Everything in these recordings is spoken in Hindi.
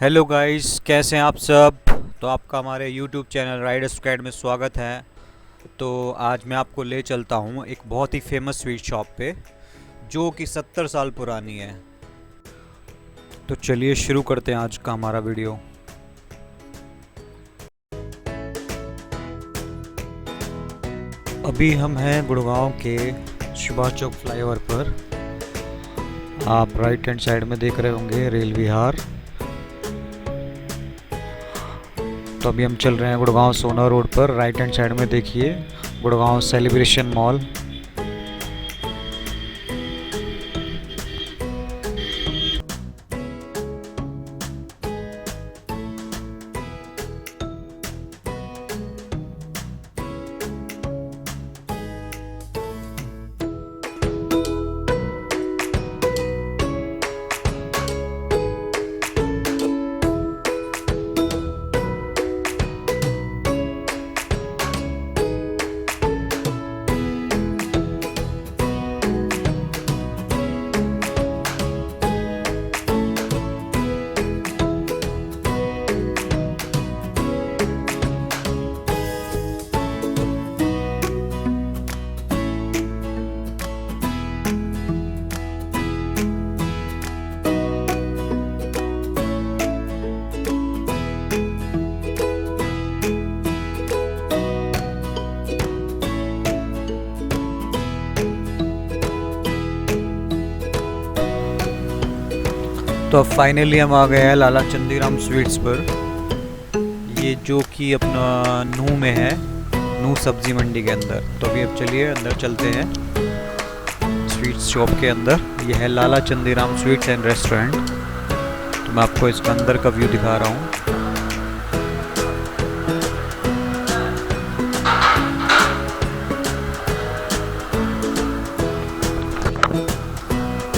हेलो गाइस, कैसे हैं आप सब। तो आपका हमारे यूट्यूब चैनल राइडर स्क्वाड में स्वागत है। तो आज मैं आपको ले चलता हूं एक बहुत ही फेमस स्वीट शॉप पे जो कि 70 साल पुरानी है। तो चलिए शुरू करते हैं आज का हमारा वीडियो। अभी हम हैं गुड़गांव के सुभाष चौक फ्लाईओवर पर। आप राइट हैंड साइड में देख रहे होंगे रेल विहार। तो अभी हम चल रहे हैं गुड़गांव सोना रोड पर। राइट हैंड साइड में देखिए गुड़गांव सेलिब्रेशन मॉल। तो अब फाइनली हम आ गए हैं लाला चंदीराम स्वीट्स पर। ये जो कि अपना नू में है, नू सब्जी मंडी के अंदर। तो अभी अब चलिए अंदर चलते हैं स्वीट्स शॉप के अंदर। ये है लाला चंदीराम स्वीट्स एंड रेस्टोरेंट। तो मैं आपको इसका अंदर का व्यू दिखा रहा हूँ।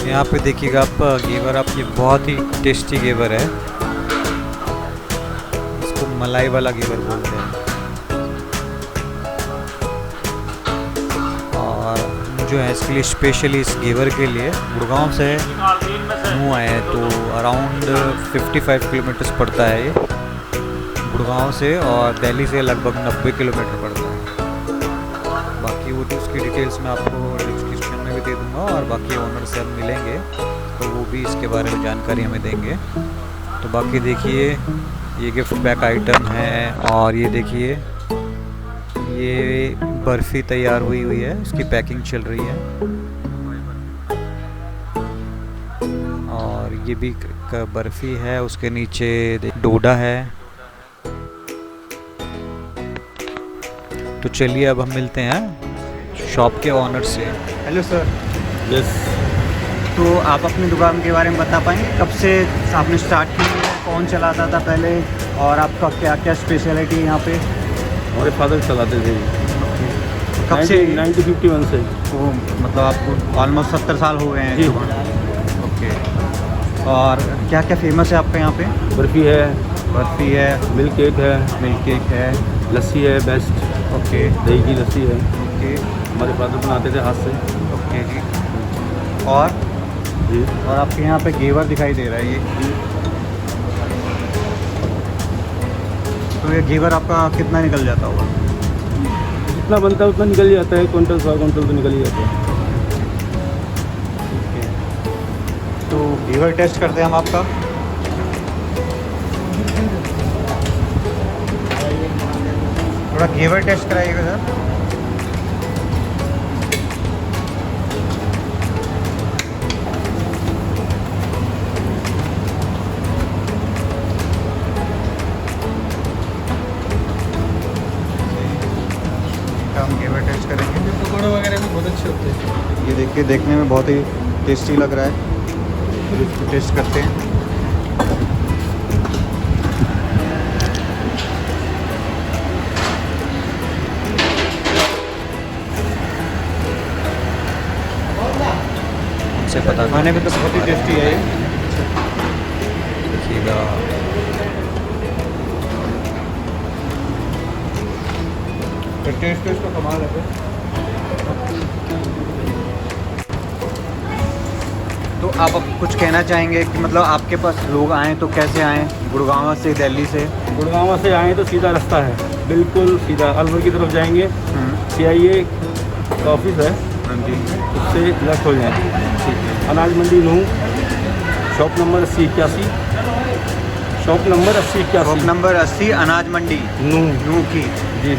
यहाँ पे देखिएगा आप घेवर, आप ये बहुत ही टेस्टी घेवर है। इसको मलाई वाला घेवर बोलते हैं। और जो है इसके लिए स्पेशली इस घेवर के लिए गुड़गांव से नू आए हैं। तो अराउंड 55 किलोमीटर्स पड़ता है ये गुड़गांव से, और दिल्ली से लगभग 90 किलोमीटर पड़ता है। बाकी वो तो उसकी डिटेल्स मैं आपको डिस्क्रिप्शन में भी दे दूंगा, और बाकी ओनर से हम मिलेंगे तो वो भी इसके बारे में जानकारी हमें देंगे। तो बाकी देखिए ये गिफ्ट पैक आइटम है, और ये देखिए ये बर्फ़ी तैयार हुई है, उसकी पैकिंग चल रही है। और ये भी बर्फ़ी है, उसके नीचे डोडा है। तो चलिए अब हम मिलते हैं शॉप के ओनर से। Hello sir. यस। तो आप अपनी दुकान के बारे में बता पाएंगे, कब से आपने स्टार्ट की है, कौन चलाता था पहले, और आपका क्या क्या स्पेशलिटी है यहाँ पे? हमारे फादर चलाते थे। कब से? 1951 से। वो मतलब आपको ऑलमोस्ट 70 साल हो गए हैं जी। दुकान। ओके। और क्या क्या फेमस है आपके यहाँ पे? बर्फ़ी है, बर्फ़ी है, मिल्क केक है, मिल्क केक है। लस्सी है बेस्ट। ओके। दही की लस्सी है, ओके। हमारे फादर बनाते थे हाथ से। ओके जी। और जी। आपके यहाँ पे घेवर दिखाई दे रहा है ये। तो ये घेवर आपका कितना निकल जाता होगा? जितना बनता है उतना निकल जाता है, क्विंटल 100 क्विंटल तो निकल ही जाता है। तो घेवर टेस्ट करते हैं हम आपका। थोड़ा घेवर टेस्ट कराइएगा सर। हम घेवर टेस्ट करेंगे। पकौड़े वगैरह भी बहुत अच्छे होते हैं। ये देखिए, देखने में बहुत ही टेस्टी लग रहा है। इसको टेस्ट करते हैं। से पता खाने में तो बहुत ही टेस्टी है ये। देखिएगा। टेस्ट तो इसका कमाल है। तो आप अब कुछ कहना चाहेंगे कि मतलब आपके पास लोग आएँ तो कैसे आएँ? गुड़गांव से, दिल्ली से? गुड़गांव से आए तो सीधा रास्ता है, बिल्कुल सीधा अलवर की तरफ जाएंगे, CIA का ऑफिस है, हाँ जी, उससे लेफ्ट हो जाए, ठीक है। अनाज मंडी Nuh, shop number 8081, shop number 8081, shop number 80 अनाज मंडी नूह की। जी,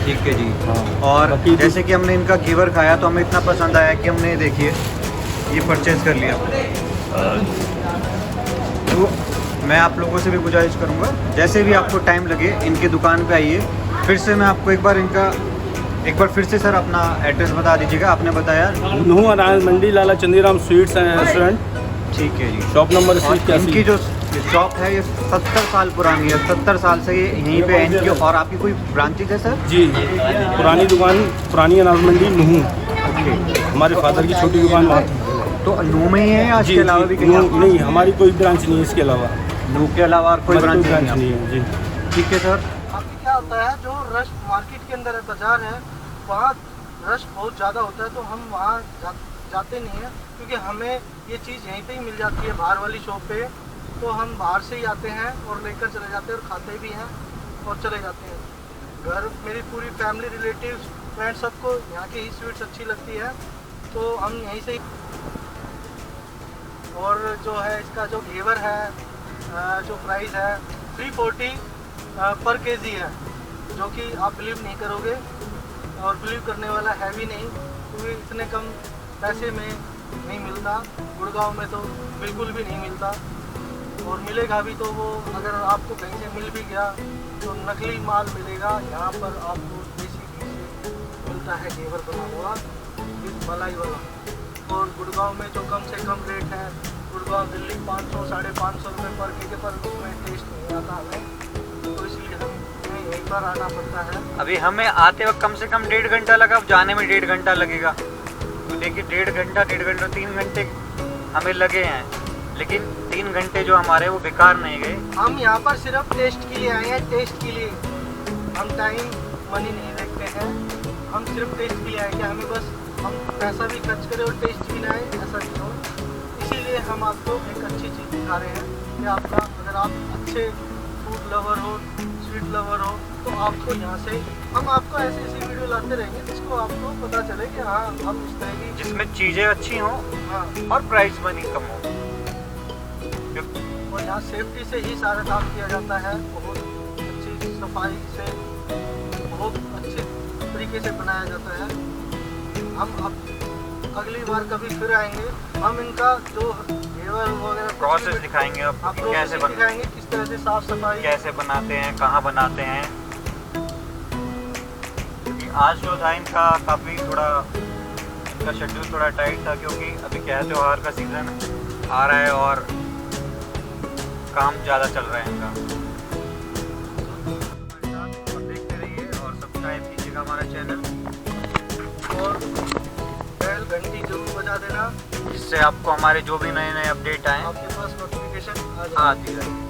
ठीक है जी। हाँ। और बाकी जैसे कि हमने इनका घेवर खाया तो हमें इतना पसंद आया कि हमने देखिए ये परचेज़ कर लिया। तो मैं आप लोगों से भी गुजारिश करूंगा, जैसे भी आपको टाइम लगे इनकी दुकान पे आइए। फिर से मैं आपको एक बार फिर से सर अपना एड्रेस बता दीजिएगा। आपने बताया नूह अनाज मंडी, लाला चंदीराम स्वीट्स एंड रेस्टोरेंट, ठीक है जी। शॉप नंबर और 8081। इनकी जो शॉप है ये 70 साल पुरानी है, 70 साल से ये यहीं पे है इनकी। और आपकी कोई ब्रांचेज है सर? जी, पुरानी दुकान, पुरानी अनाज मंडी नूह, हमारे फादर की छोटी दुकान वहाँ थी। तो नूह में ही है या इसके अलावा भी कहीं? नहीं, हमारी कोई ब्रांच नहीं है इसके अलावा, नूह के अलावा और कोई ब्रांच नहीं है जी। ठीक है सर। अभी क्या होता है, जो रश मार्केट के अंदर है, बाजार है, वहाँ रश बहुत ज़्यादा होता है, तो हम वहाँ जाते नहीं हैं, क्योंकि हमें ये चीज़ यहीं पे ही मिल जाती है बाहर वाली शॉप पे। तो हम बाहर से ही आते हैं और लेकर चले जाते हैं और खाते भी हैं और चले जाते हैं घर। मेरी पूरी फैमिली, रिलेटिव्स, फ्रेंड्स, सबको यहाँ की ही स्वीट्स अच्छी लगती है, तो हम यहीं से ही। और जो है इसका जो घेवर है, जो प्राइस है 340 पर केजी है, जो कि आप बिलीव नहीं करोगे और बिलीव करने वाला है भी नहीं, क्योंकि इतने कम पैसे में नहीं मिलता। गुड़गांव में तो बिल्कुल भी नहीं मिलता, और मिलेगा भी तो वो अगर आपको कहीं से मिल भी गया तो नकली माल मिलेगा। यहाँ पर आपको देसी घी से मिलता है घेवर बना हुआ विद मलाई वाला। और गुड़गांव में जो कम से कम रेट है, गुड़गांव दिल्ली 500 550 रुपये पर केजी, पर उसमें टेस्ट नहीं आता हमें, तो इसलिए हमें यहीं पर आना पड़ता है। अभी हमें आते वक्त कम से कम 1.5 घंटा लगा, अब जाने में 1.5 घंटा लगेगा। तो देखिए 1.5 घंटा 3 घंटे हमें लगे हैं, लेकिन 3 घंटे जो हमारे वो बेकार नहीं गए। हम यहाँ पर सिर्फ टेस्ट के लिए आए हैं, टेस्ट के लिए। हम टाइम मनी नहीं देखते हैं, हम सिर्फ टेस्ट के लिए आए, क्या हमें बस हम पैसा भी खर्च करें और टेस्ट भी ना आए, ऐसा नहीं हो। इसीलिए हम आपको एक अच्छी चीज़ दिखा रहे हैं कि आपका, अगर आप अच्छे फूड लवर हो, स्वीट लवर हो, तो आपको यहाँ से हम आपको ऐसी ऐसी वीडियो लाते रहेंगे जिसको आपको पता चले कि हाँ हम इस तरह की, जिसमें चीज़ें अच्छी हों हाँ, और प्राइस मनी कम हो। और यहाँ सेफ्टी से ही सारा काम किया जाता है, बहुत अच्छी सफाई से, बहुत अच्छे तरीके से बनाया जाता है। हम अब अगली बार कभी फिर आएंगे, हम इनका जो घेवर वगैरह प्रोसेस दिखाएंगे अब आप कैसे दिखाएंगे, किस तरह से साफ सफाई कैसे बनाते हैं, कहाँ बनाते हैं। आज जो था इनका काफ़ी थोड़ा, इनका शेड्यूल थोड़ा टाइट था, क्योंकि अभी क्या है, त्योहार का सीज़न आ रहा है और काम ज़्यादा चल रहा है इनका। और देखते रहिए और सब्सक्राइब कीजिएगा हमारा चैनल, और बेल घंटी जरूर बजा देना, जिससे आपको हमारे जो भी नए नए अपडेट आए आपके पास नोटिफिकेशन आती रहे।